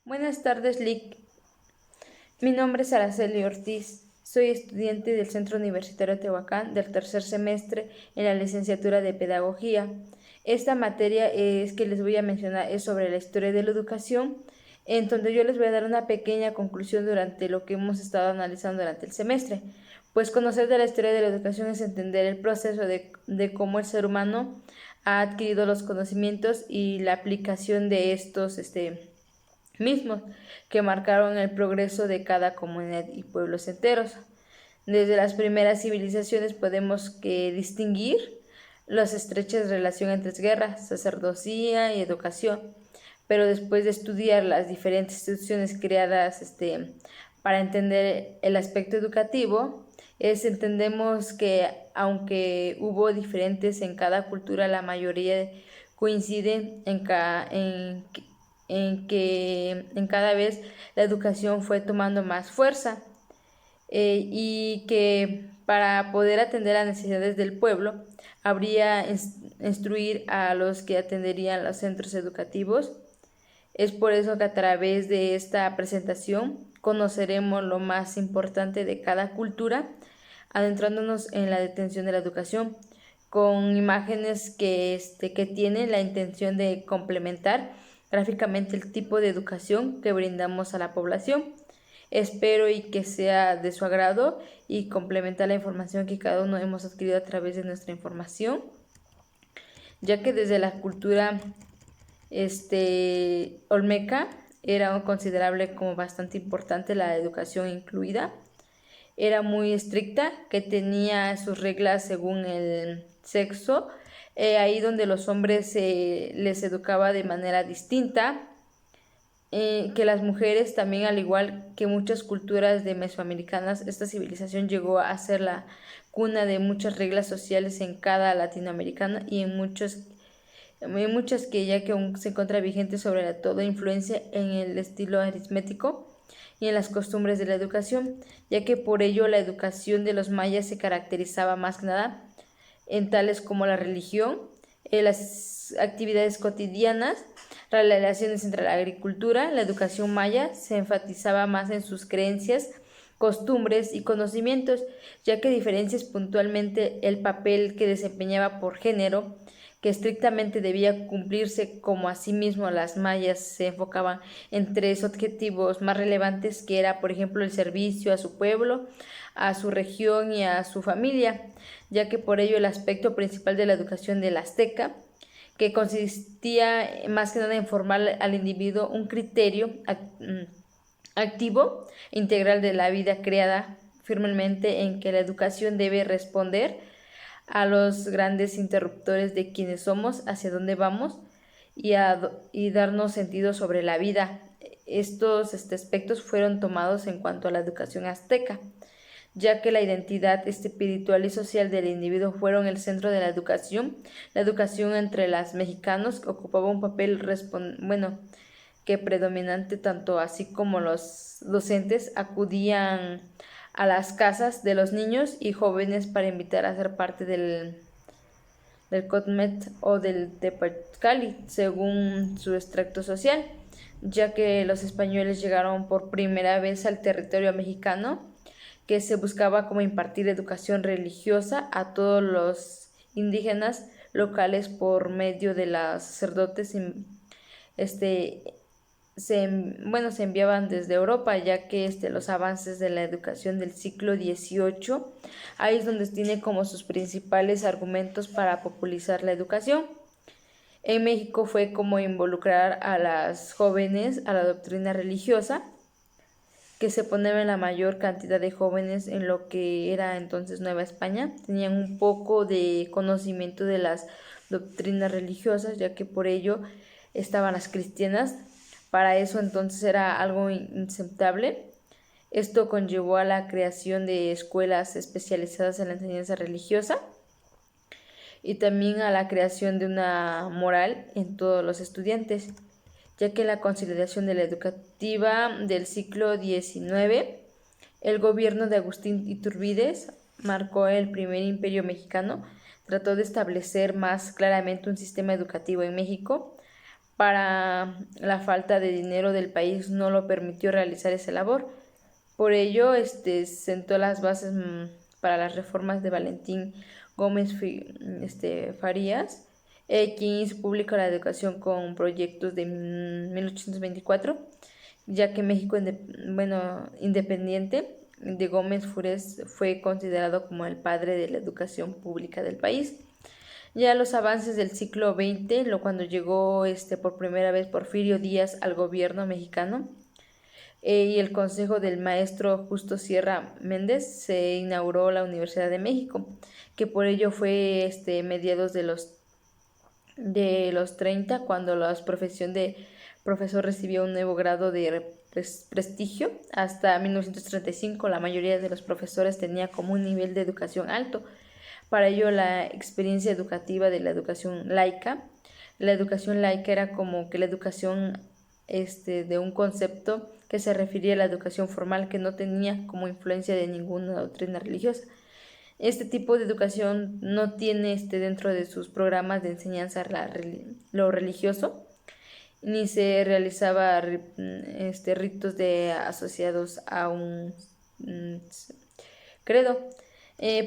Buenas tardes, Lick. Mi nombre es Araceli Ortiz. Soy estudiante del Centro Universitario Tehuacán del tercer semestre en la licenciatura de Pedagogía. Esta materia que les voy a mencionar es sobre la historia de la educación, en donde yo les voy a dar una pequeña conclusión durante lo que hemos estado analizando durante el semestre. Pues conocer de la historia de la educación es entender el proceso de cómo el ser humano ha adquirido los conocimientos y la aplicación de estos mismos que marcaron el progreso de cada comunidad y pueblos enteros. Desde las primeras civilizaciones podemos distinguir las estrechas relaciones entre guerra, sacerdocía y educación, pero después de estudiar las diferentes instituciones creadas para entender el aspecto educativo, entendemos que aunque hubo diferentes en cada cultura, la mayoría coinciden en que en cada vez la educación fue tomando más fuerza y que para poder atender las necesidades del pueblo habría instruir a los que atenderían los centros educativos. Es por eso que a través de esta presentación conoceremos lo más importante de cada cultura, adentrándonos en la detención de la educación, con imágenes que tienen la intención de complementar gráficamente el tipo de educación que brindamos a la población. Espero y que sea de su agrado y complementar la información que cada uno hemos adquirido a través de nuestra información, ya que desde la cultura olmeca era considerable como bastante importante la educación incluida. Era muy estricta, que tenía sus reglas según el sexo, ahí donde los hombres les educaba de manera distinta, que las mujeres también, al igual que muchas culturas de mesoamericanas, esta civilización llegó a ser la cuna de muchas reglas sociales en cada latinoamericana y en muchas que ya que aún se encuentra vigente sobre toda influencia en el estilo aritmético y en las costumbres de la educación, ya que por ello la educación de los mayas se caracterizaba más que nada en tales como la religión, las actividades cotidianas, las relaciones entre la agricultura. La educación maya se enfatizaba más en sus creencias, costumbres y conocimientos, ya que diferencias puntualmente el papel que desempeñaba por género, que estrictamente debía cumplirse, como asimismo las mayas se enfocaban en tres objetivos más relevantes, que era, por ejemplo, el servicio a su pueblo, a su región y a su familia, ya que por ello el aspecto principal de la educación del azteca, que consistía más que nada en formar al individuo un criterio activo e integral de la vida, creada firmemente en que la educación debe responder a los grandes interruptores de quienes somos, hacia dónde vamos y darnos sentido sobre la vida. Estos aspectos fueron tomados en cuanto a la educación azteca, ya que la identidad espiritual y social del individuo fueron el centro de la educación. La educación entre los mexicanos ocupaba un papel que predominante, tanto así como los docentes acudían a las casas de los niños y jóvenes para invitar a ser parte del COTMET o del Tepozcali, según su extracto social, ya que los españoles llegaron por primera vez al territorio mexicano, que se buscaba como impartir educación religiosa a todos los indígenas locales por medio de los sacerdotes este, se enviaban desde Europa, ya que los avances de la educación del siglo XVIII, ahí es donde tiene como sus principales argumentos para popularizar la educación. En México fue como involucrar a las jóvenes a la doctrina religiosa, que se ponía en la mayor cantidad de jóvenes en lo que era entonces Nueva España. Tenían un poco de conocimiento de las doctrinas religiosas, ya que por ello estaban las cristianas. Para eso entonces era algo inaceptable. Esto conllevó a la creación de escuelas especializadas en la enseñanza religiosa y también a la creación de una moral en todos los estudiantes, ya que en la consolidación de la educativa del siglo XIX, el gobierno de Agustín Iturbide marcó el primer imperio mexicano, trató de establecer más claramente un sistema educativo en México para la falta de dinero del país no lo permitió realizar esa labor. Por ello, sentó las bases para las reformas de Valentín Gómez Farías, quien hizo pública la educación con proyectos de 1824, ya que México, independiente de Gómez Farías, fue considerado como el padre de la educación pública del país. Ya los avances del siglo XX, cuando llegó por primera vez Porfirio Díaz al gobierno mexicano, y el consejo del maestro Justo Sierra Méndez, se inauguró la Universidad de México, que por ello fue mediados de los 30, cuando la profesión de profesor recibió un nuevo grado de prestigio. Hasta 1935 la mayoría de los profesores tenía como un nivel de educación alto. Para ello, la experiencia educativa de la educación laica. La educación laica era como que la educación de un concepto que se refería a la educación formal, que no tenía como influencia de ninguna doctrina religiosa. Este tipo de educación no tiene dentro de sus programas de enseñanza lo religioso, ni se realizaba ritos asociados a un credo.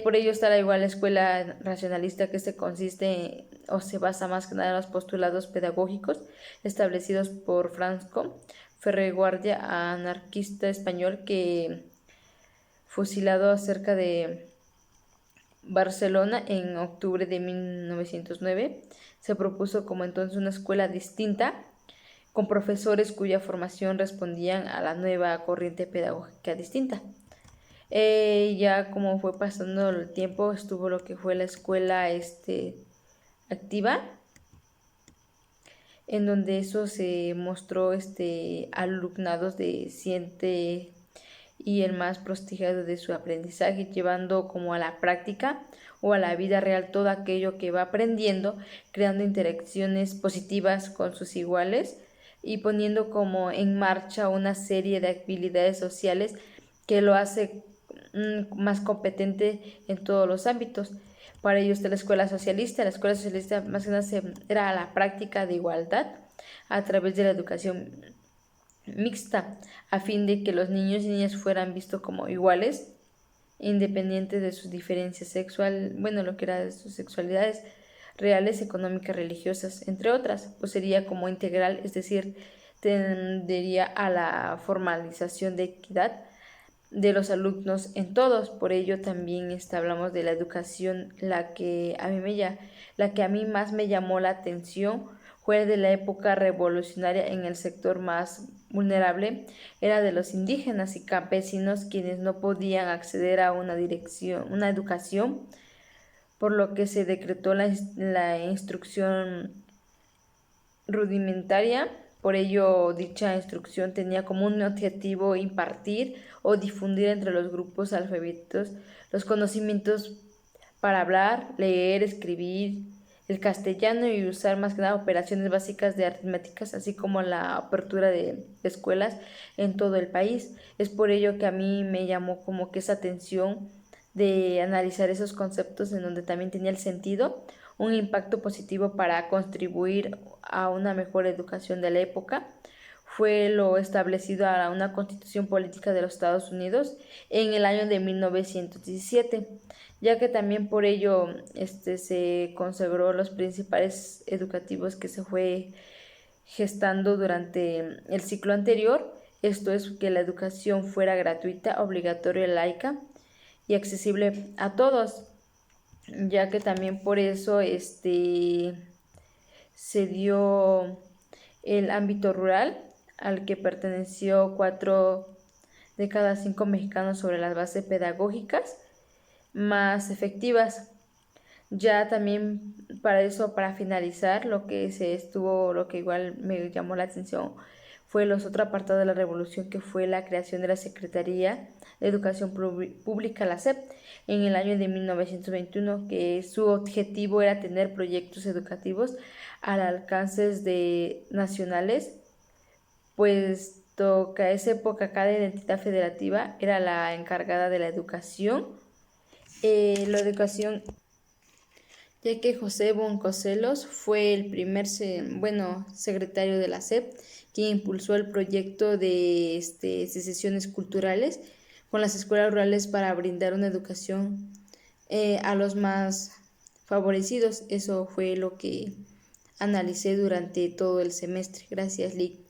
Por ello está igual la escuela racionalista, que consiste o se basa más que nada en los postulados pedagógicos establecidos por Franco Ferrer-Guardia, anarquista español, que fusilado cerca de Barcelona en octubre de 1909, se propuso como entonces una escuela distinta, con profesores cuya formación respondían a la nueva corriente pedagógica distinta. Ya como fue pasando el tiempo, estuvo lo que fue la escuela activa, en donde eso se mostró alumnados de ciente y el más prestigiado de su aprendizaje, llevando como a la práctica o a la vida real todo aquello que va aprendiendo, creando interacciones positivas con sus iguales y poniendo como en marcha una serie de habilidades sociales que lo hace más competente en todos los ámbitos. Para ellos de la escuela socialista más que nada era la práctica de igualdad a través de la educación mixta, a fin de que los niños y niñas fueran vistos como iguales, independientes de sus diferencias lo que era de sus sexualidades reales, económicas, religiosas, entre otras. Pues sería como integral, es decir, tendería a la formalización de equidad de los alumnos en todos. Por ello también hablamos de la educación, la que a mí más me llamó la atención fue de la época revolucionaria. En el sector más vulnerable era de los indígenas y campesinos, quienes no podían acceder a una educación, por lo que se decretó la instrucción rudimentaria. Por ello, dicha instrucción tenía como un objetivo impartir o difundir entre los grupos alfabetos los conocimientos para hablar, leer, escribir el castellano y usar más que nada operaciones básicas de aritméticas, así como la apertura de escuelas en todo el país. Es por ello que a mí me llamó como que esa atención de analizar esos conceptos, en donde también tenía el sentido, un impacto positivo para contribuir a una mejor educación de la época. Fue lo establecido a una constitución política de los Estados Unidos en el año de 1917, ya que también por ello se consagró los principales educativos que se fue gestando durante el ciclo anterior. Esto es, que la educación fuera gratuita, obligatoria, laica y accesible a todos, ya que también por eso se dio el ámbito rural, al que perteneció 4 de cada 5 mexicanos, sobre las bases pedagógicas más efectivas. Ya también para eso, para finalizar, lo que igual me llamó la atención fue los otros apartados de la revolución, que fue la creación de la Secretaría de Educación Pública, la SEP, en el año de 1921, que su objetivo era tener proyectos educativos al alcance de nacionales, puesto que a esa época cada entidad federativa era la encargada de la educación. ya que José Boncocelos fue el primer secretario de la SEP, quien impulsó el proyecto de sesiones culturales con las escuelas rurales para brindar una educación a los más favorecidos. Eso fue lo que analicé durante todo el semestre. Gracias, Lick.